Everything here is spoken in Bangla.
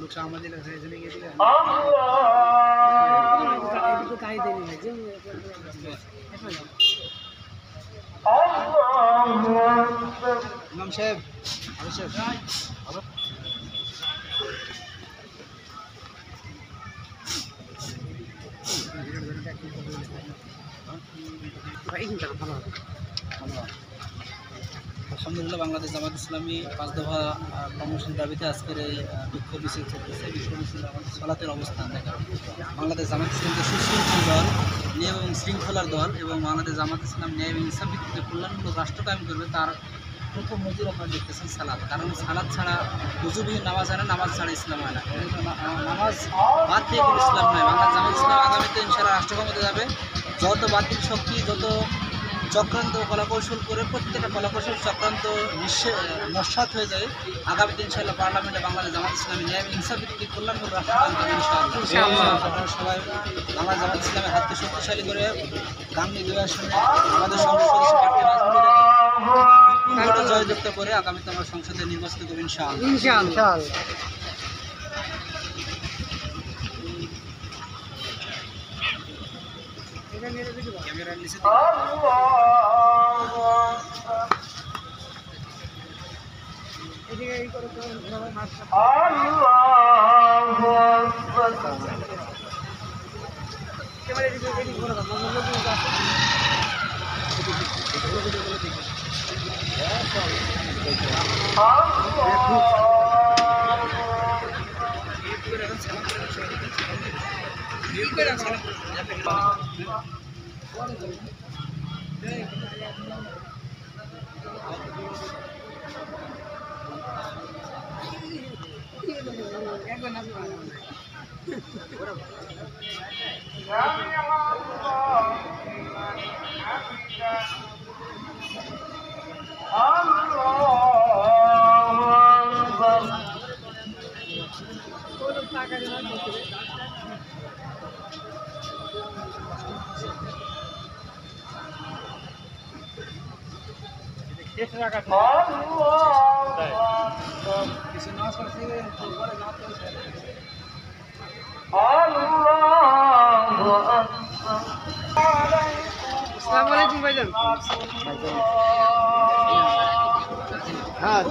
लोग सामाजिक रहने के लिए इमाम साहब আলহামদুলিল্লাহ বাংলাদেশ জামাত ইসলামী 5 দফা কর্মসূচির দাবিতে আজকের এই বিক্ষোভ মিছিল চলতেছে। বিক্ষোভ মিছিল আমাদের সালাতের অবস্থান দেখা বাংলাদেশ জামাত ইসলামী সুশৃঙ্খল দল, নিয়ম এবং শৃঙ্খলার দল এবং বাংলাদেশ জামাত ইসলাম ন্যায় এবং ইনসাফ ভিত্তিতে কল্যাণমূলক রাষ্ট্র কায়েম করবে তার প্রথম মজুর আপনারা দেখতেছেন সালাদ। কারণ সালাদ ছাড়া হুজুবিহীন নামাজ হয় না, নামাজ ছাড়া ইসলাম হয় না। নামাজ বাদ দিয়ে কোনো ইসলাম নয়। বাংলাদেশ জামাত ইসলাম আগামীতে ইনশাআল্লাহ রাষ্ট্র ক্ষমতা যাবে। যত বাতিল শক্তি, যত চক্রান্ত কলাকৌশল করে প্রত্যেকটা কলাকৌশল চক্রান্ত নস্যাৎ হয়ে যায়। আগামীতে ইনশাআল্লাহ পার্লামেন্টে বাংলাদেশ জামাত ইসলামী ন্যায় ইনসাফ ভিত্তিক কল্যাণমূলক রাষ্ট্র ইনশাআল্লাহ। আপনারা সবাই বাংলাদেশ জামাত ইসলামের হাতকে শক্তিশালী করে গাংনী 2 আসনে আমাদের সংসদ সদস্য প্রার্থী নাজমুলকে জয়যুক্ত করে আগামীতে আমরা সংসদে নির্বাচিত করব ইনশাআল্লাহ। ক্যামেরার নিচে এদিকে এই করে ক্যামেরা এদিকে এদিকে করে দাও লোক আছে আসসালামু ভাইজান। হ্যাঁ